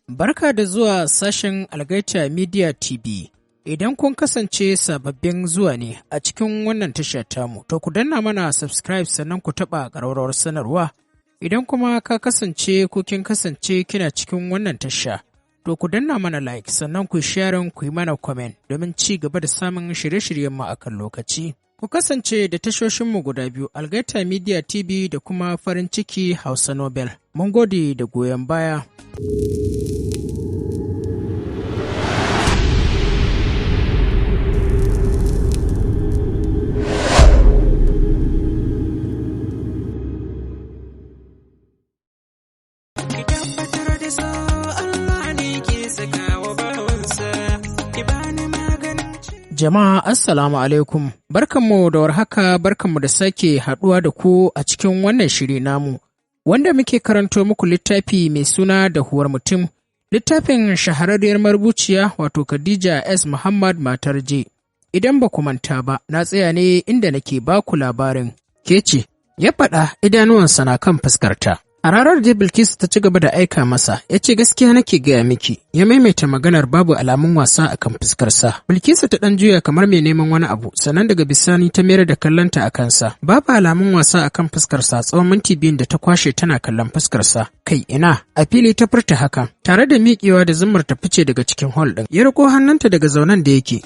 Barka da zuwa sashen Algaita Media TV. Idan kun kasance sababbin zuwa ne a cikin wannan tasha tamu, to ku danna mana subscribe sannan ku taɓa ƙararrawar sanarwa. Idan kuma ka kasance ko kin kasance kina cikin wannan tasha, to ku danna mana like sannan ku sharing ku yi mana comment domin ci gaba da samun shirye-shiryen mu akan lokaci. Ku kasance da tashoshinmu guda biyu, Algaita Media TV da kuma farin ciki Hausa Novel. Mun gode da goyon baya. Jama'a Assalamu alaikum, barkanmu da warhaka, barkanmu da sake haɗuwa da ku a cikin wannan shiri namu, wanda muke karanto muku littafi mai suna Dahuwar mutum, littafin shahararriyar marubuciya wato Khadija S. Muhammad matar J. Idan ba ku manta ba, na tsaya ne inda nake ba ku labarin. Ke ce, ya faɗa idanuwansa na kan fuskarta. A ranar da Bilkisu ta ci gaba da aika masa, ya ce gaskiya nake gaya miki, ya maimaita maganar babu alamun wasa a kan fuskarsa. Bilkisu ta ɗan juya kamar mai neman wani abu, sannan daga bisani ta mayar da kallonta a kansa. Babu alamun wasa a kan fuskarsa tsawon minti biyun da ta kwashe tana kallon fuskarsa. Kai ina, a fili ta furta hakan, tare da miƙewa da zummar ta fice daga cikin hall ɗin. Ya riko hannunta daga zaunen da yake.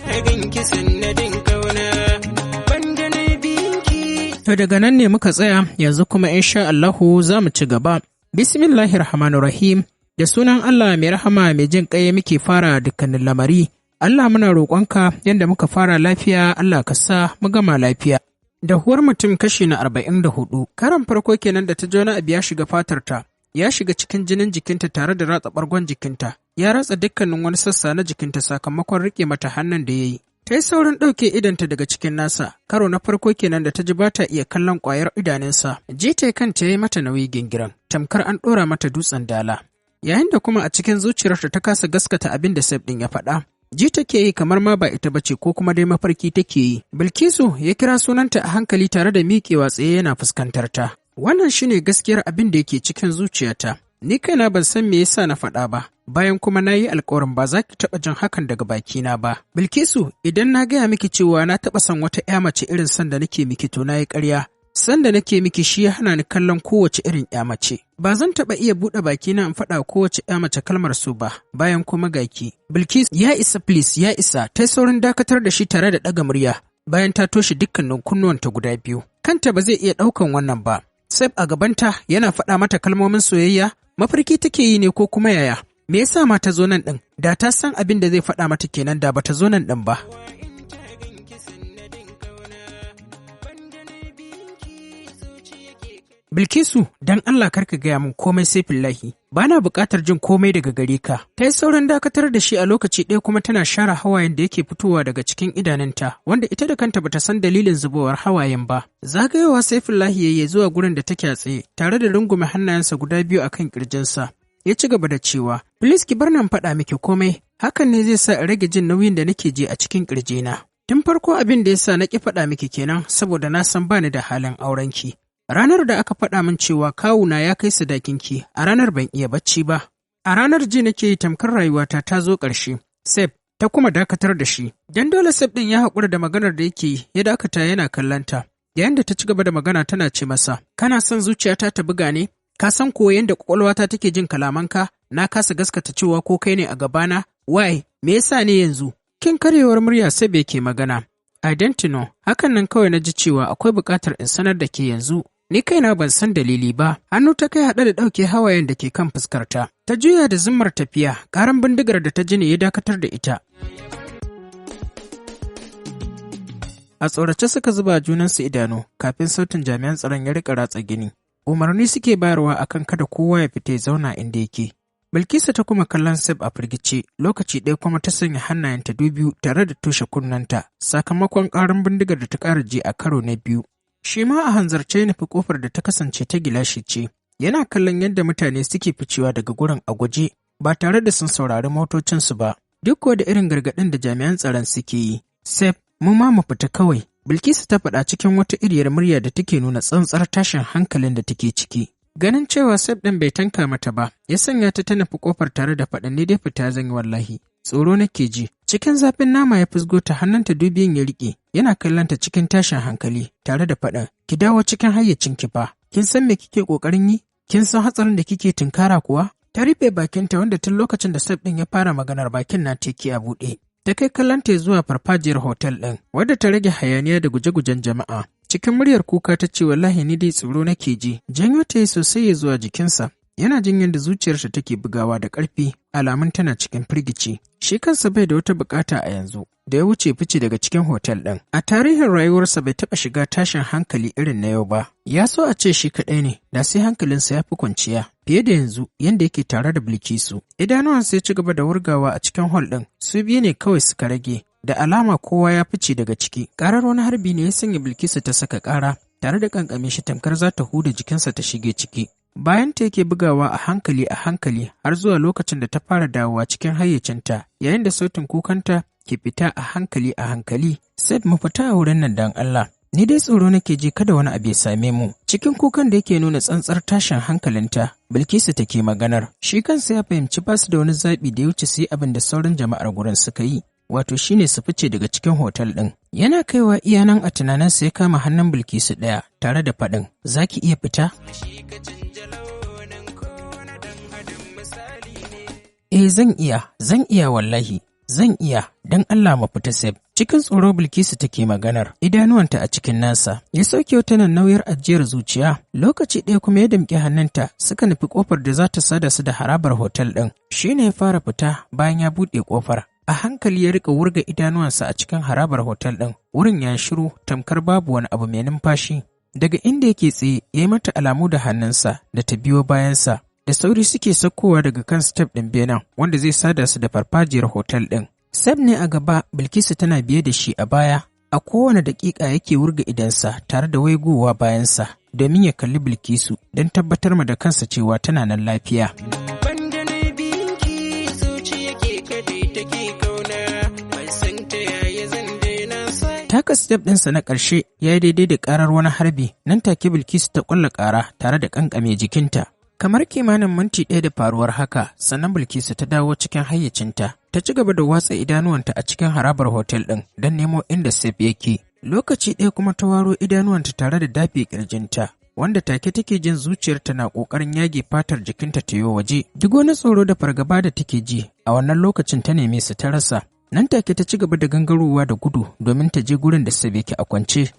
To daga nan ne muka tsaya, yanzu kuma insha Allahu za mu ci gaba. Bismillahirrahmanirrahim, da sunan Allah mai rahama mai jin ƙai muke fara dukkanin lamari. Allah muna roƙonka yadda muka fara lafiya, Allah ka sa mu gama lafiya. Dahuwar mutum kashi na 44. Karan farko kenan da ta ji wani abu ya shiga fatarta, ya shiga cikin jinin jikinta tare da ratsa ɓargon jikinta, ya ratsa dukkanin wani sassa na jikinta sakamakon riƙe mata hannun da ya yi. Ta yi saurin ɗauke idanta daga cikin nasa, karo na farko kenan da ta ji ba ta iya kallon ƙwayar idanunsa. Jita kanta ya yi mata nauyi gingiran, tamkar an ɗora mata dutsen dala. Yayin da kuma a cikin zuciyarta ta kasa gaskata abin da Sef ɗin ya faɗa. Ji take yi kamar ma ba ita bace ko kuma dai mafarki take yi. Bilkisu ya kira sunanta a hankali tare da miƙewa tsaye yana fuskantar ta. Wannan shine gaskiyar abin da yake cikin zuciyata. Ni kaina ban san me yasa na faɗa ba, bayan kuma na yi alkawarin ba za ki taɓa jin hakan daga bakina ba. Bilkisu, idan na gaya miki cewa na taɓa son wata ‘ya mace irin san da nake miki to na yi ƙarya. San da nake miki shi ya hana ni kallon kowace irin ‘ya mace. Ba zan taɓa iya buɗe bakina in faɗa kowace ‘ya mace kalmar su ba, bayan kuma gaki. Bilkisu, ya isa please, ya isa, ta saurin dakatar da shi tare da ɗaga murya, bayan ta toshe dukkanin kunnuwanta guda biyu. Kanta ba zai iya ɗaukan wannan ba. Sef a gabanta yana faɗa mata kalmomin soyayya, mafarki take yi ne ko kuma yaya? Me yasa ma ta zo nan ɗin? Da ta san abin da zai faɗa mata kenan da ba ta zo nan ɗin ba. Bilkisu, don Allah karka gaya min komai sai fillahi, ba na buƙatar jin komai daga gare ka. Ta yi sauran dakatar da shi a lokaci ɗaya kuma tana share hawayen da yake fitowa daga cikin idanunta, wanda ita da kanta bata san dalilin zubowar hawayen ba. Zagayowa sai fillahi yayi zuwa gurin da take tsaye, tare da rungume hannayensa guda biyu akan ƙirjinsa. Ya ci gaba da cewa, "Please ki bar nan faɗa miki komai, hakan ne zai sa in rage jin nauyin da nake ji a cikin ƙirjina. Tun farko abin da ya sa na ƙi faɗa miki kenan saboda na san bani da halin aurenki. Ranar da aka faɗa min cewa kawuna ya kai sadakinki, a ranar ban iya bacci ba. A ranar ji nake yi tamkar rayuwata ta zo ƙarshe." Sef ta kuma dakatar da shi. Dan dole Sef ɗin ya haƙura da maganar da yake yi, ya dakata yana kallonta. Yayin da ta ci gaba da magana tana ce masa, "Kana son zuciyata ta buga ne? Ka san ko yanda ƙwaƙwalwata take jin kalamanka? Na kasa gaskata cewa ko kai ne a gabana? Why? Me yasa ne yanzu?" Kin karyewar murya Sef yake magana. "I don't know, hakan nan kawai na ji cewa akwai buƙatar in sanar da ke yanzu. Ni kaina ban san dalili ba." Hannu ta kai haɗe da ɗauke hawayen da ke kan fuskarta. Ta juya da zummar tafiya, ƙaran bindigar da ta ji ne ya dakatar da ita. A tsorace suka zuba junansu idanu kafin sautin jami'an tsaron ya riƙa ratsa gini. Umarni suke bayarwa akan kada kowa ya fita ya zauna inda yake. Bilkisu ta kuma kallon Sef a firgice, lokaci ɗaya kuma ta sanya hannayenta biyu tare da toshe kunnenta, sakamakon ƙaran bindigar da ta ƙara ji a karo na biyu. Shi ma a hanzarce ya nufi ƙofar da ta kasance ta gilashi ce, yana kallon yadda mutane suke ficewa daga gurin a guje ba tare da sun saurari motocinsu ba, duk da irin gargaɗin da jami'an tsaron suke yi. Sef, mu ma mu fita kawai, Bilkisu ta faɗa cikin wata iriyar murya da take nuna tsantsar tashin hankalin da take ciki. Ganin cewa Sef ɗin bai tanka mata ba, ya sanya ta nufi ƙofar tare da faɗin ni dai fita zan yi wallahi. Tsoro nake ji. Cikin zafin nama ya fusgo ta hannunta dubiyin ya riƙe, yana kallonta cikin tashin hankali tare da faɗin ki dawo cikin hayyacinki fa. Kin san me kike ƙoƙarin yi? Kin san hatsarin da kike tunkara kuwa? Ta rufe bakinta wanda tun lokacin da Sef ɗin ya fara maganar bakin na teki a buɗe. Ta kai kallonta zuwa farfajiyar hotel ɗin, wadda ta rage hayaniya da guje-gujen jama'a. Cikin muryar kuka ta ce wallahi ni dai tsoro nake ji. Janyo ta yi sosai ya zuwa jikinsa. Yana jin yadda zuciyarsa take bugawa da ƙarfi, alamun tana cikin firgici. Shi kansa bai da wata bukata a yanzu, da ya wuce fice daga cikin hotel ɗin. A tarihin rayuwarsa bai taɓa shiga tashin hankali irin na yau ba. Ya so a ce shi kaɗai ne, da sai hankalinsa ya fi kwanciya, fiye da yanzu yadda yake tare da Bilkisu. Idanuwansa ya ci gaba da wurgawa a cikin hol ɗin, su biyu ne kawai suka rage. Da alama kowa ya fice daga ciki. Ƙarar wani harbi ne ya sanya Bilkisu ta saka ƙara, tare da ƙanƙame shi tamkar za ta huda jikinsa ta shige ciki. Bayan ta yake bugawa a hankali har zuwa lokacin da ta fara dawowa cikin hayyacinta, yayin da sautin kukanta ke fita a hankali. Sef mu fita a wurin nan dan Allah. Ni dai tsoro nake ji kada wani abu ya same mu. Cikin kukan da yake nuna tsantsar tashin hankalinta, Bilkisu take maganar. Shi kansa ya fahimci ba su da wani zaɓi da ya wuce su yi abin da sauran jama'ar gurin suka yi. Wato shine su fice daga cikin hotel ɗin. Yana kaiwa iyanan a tunaninsa ya kama hannun Bilkisu ɗaya tare da faɗin, za ki iya fita? Zan iya wallahi, zan iya, don Allah mu fita Sef. Cikin tsoro Bilkisu take maganar, idanuwanta a cikin nasa, ya sauke wata nauyar ajiyar zuciya, lokaci ɗaya kuma ya damƙi hannunta suka nufi ƙofar da za ta sada su da harabar hotel ɗin. Shi ne ya fara fita bayan ya buɗe ƙofar. A hankali ya rika wurga idanuwansa a cikin harabar hotel ɗin, wurin ya shiru tamkar babu wani abu mai numfashi. Daga inda yake tsaye ya yi mata alamu da hannunsa da ta biyo bayansa. Da sauri suke saukowa daga kan step ɗin benen wanda zai sada su da farfajiyar hotel ɗin. Sef ne a gaba, Bilkisu tana biye da shi a baya. A kowane daƙiƙa yake wurga idansa tare da waigowa bayansa domin ya kalli Bilkisu don tabbatar ma da kansa cewa tana nan lafiya. Taka step ɗinsa na ƙarshe ya yi daidai da ƙarar wani harbi, nan take Bilkisu ta ƙulla ƙara tare da ƙanƙame jikinta. Kamar kimanin minti ɗaya da faruwar haka, sannan Bilkisu ta dawo cikin hayyacinta, ta ci gaba da watsa idanuwanta a cikin harabar hotel ɗin don nemo inda Sef yake. Lokaci ɗaya kuma ta waro idanuwanta tare da dafe ƙirjinta, wanda take take jin zuciyarta na ƙoƙarin yage fatar jikinta ta yi waje. Duk wani tsoro da fargaba da take ji, a wannan lokacin ta neme su ta rasa. Nan take ta ci gaba da gangarowa da gudu domin ta je gurin da Sef yake a kwance.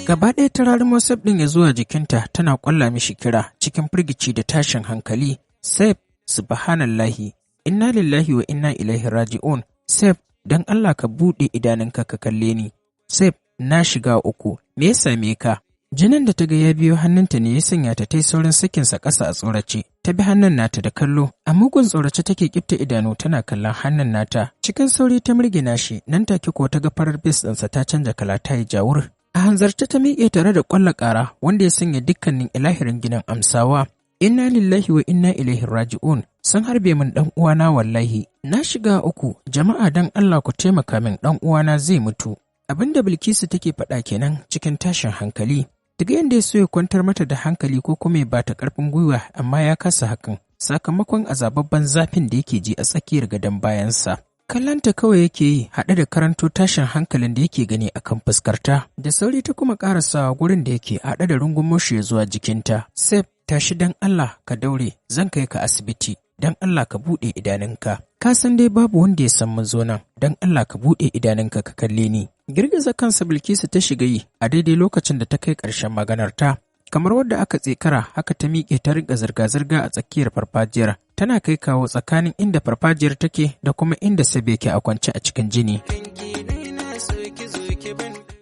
Gaba ɗaya ta rarimo Sef ɗin ya zuwa jikinta tana ƙwalla mishi kira cikin firgici da tashin hankali. Sef, subhanallahi, inna lillahi wa inna ilaihi raji'un. Sef, don Allah ka buɗe idanunka ka kalle ni. Sef, na shiga uku, me ya same ka? Jinin da ta ga ya biyo hannunta ne ya sanya ta ta yi saurin sakinsa ƙasa a tsorace. Ta bi hannun nata da kallo, a mugun tsorace take kifta idanu tana kallon hannun nata. Cikin sauri ta mirgina shi, nan take ko ta ga farar bes ɗinsa ta canja kala ta yi jawur. A hanzarta ta miƙe tare da ƙwalla ƙara wanda ya sanya dukkanin ilahirin gidan amsawa. Inna lillahi wa inna ilaihi raji'un. Sun harbe min ɗan uwana wallahi. Na shiga uku, jama'a dan Allah ku taimaka min ɗan uwana zai mutu. Abinda Bilkisu take faɗa kenan cikin tashin hankali. Daga yadda ya so ya kwantar mata da hankali ko kuma ya bata ƙarfin gwiwa amma ya kasa hakan sakamakon azababban zafin da yake ji a tsakiyar gadon bayansa. Kallanta kawai yake yi haɗe da karanto tashin hankalin da yake gani a kan fuskarta. Da sauri ta kuma ƙarasawa gurin da yake haɗe da rungumo shi zuwa jikinta. Sef, tashi don Allah ka daure, zan kai ka asibiti. Don Allah ka buɗe idanunka. Ka san dai babu wanda ya san mun zo nan. Don Allah ka buɗe idanunka ka kalle ni. Girgiza kansa Bilkisu ta shiga yi a daidai lokacin da ta kai ƙarshen maganarta. Kamar wadda aka tsekara haka ta miƙe ta riƙa zirga-zirga a tsakiyar farfajiyar. Tana kai kawo tsakanin inda farfajiyar take da kuma inda Sef yake a kwance a cikin jini.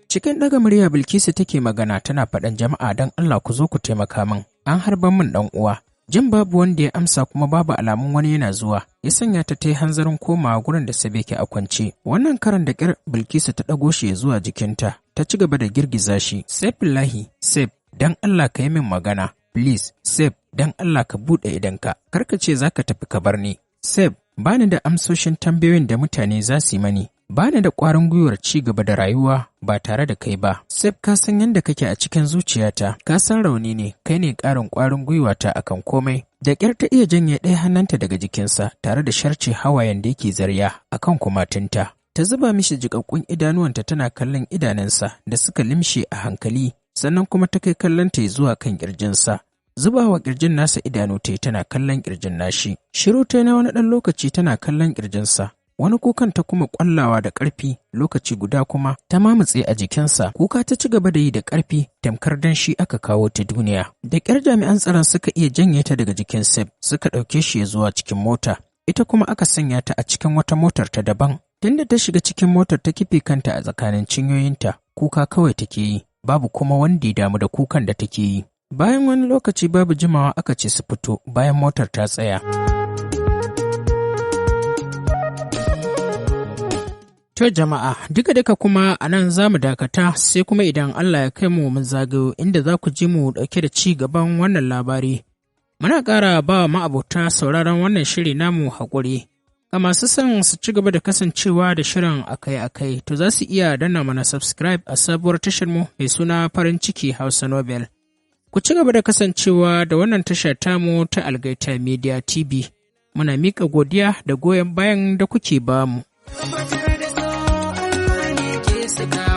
Cikin ɗaga murya Bilkisu take magana tana faɗan jama'a don Allah ku zo ku taimaka min. An harban min ɗan uwa. Jin babu wanda ya amsa kuma babu alamun wani yana zuwa, ya sanya ta ta yi hanzarin komawa gurin da Sef yake a kwance. Wannan karan da ƙyar Bilkisu ta ɗago shi ya zuwa jikinta, ta ci gaba da girgiza shi. Saifullahi, Sef, dan Allah ka yi min magana. Please, Sef, dan Allah ka buɗe idanka. Karka ce za ka tafi ka bar ni. Sef, bani da amsoshin tambayoyin da mutane za su yi mani. Ba ni da ƙwarin gwiwar ci gaba da rayuwa ba tare da kai ba. Sef, ka san yadda kake a cikin zuciyata, ka san rauni ne, kai ne ƙarin ƙwarin gwiwata akan komai. Da ƙyar ta iya janye ɗaya hannunta daga jikinsa tare da sharce hawayen da yake zarya akan kumatunta. Ta zuba mishi jiƙaƙƙun idanuwanta tana kallon idanunsa da suka limshe a hankali, sannan kuma ta kai kallonta zuwa kan ƙirjinsa. Zubawa ƙirjin nasa idanu ta tana kallon ƙirjin nashi. Shiru ta na wani ɗan lokaci tana kallon ƙirjinsa. Wani kukan ta kuma ƙwallawa da ƙarfi, lokaci guda kuma ta mamutse a jikinsa. Kuka ta ci gaba da yi da ƙarfi, tamkar dan shi aka kawo ta duniya. Da ƙyar jami'an tsaron suka iya janye ta daga jikin Sef, suka ɗauke shi zuwa cikin mota. Ita kuma aka sanya ta a cikin wata motar ta daban. Tunda ta shiga cikin motar ta kife kanta a tsakanin cinyoyinta, kuka kawai take yi, babu kuma wanda ya damu da kukan da take yi. Bayan wani lokaci babu jimawa aka ce su fito bayan motar ta tsaya. To jama'a, duka kuma a nan za mu dakata, sai kuma idan Allah ya kai mu mun zagayo inda za ku ji mu ɗauke da ci gaban wannan labari. Muna ƙara ba ma'abota sauraron wannan shiri namu haƙuri. Ga masu son su ci gaba da kasancewa da shirin akai-akai, to za su iya danna mana subscribe a sabuwar tashar mu mai suna farin ciki Hausa Novel. Ku ci gaba da kasancewa da wannan tasha tamu ta Algaita Media TV. Muna miƙa godiya da goyon bayan da kuke bamu. Suka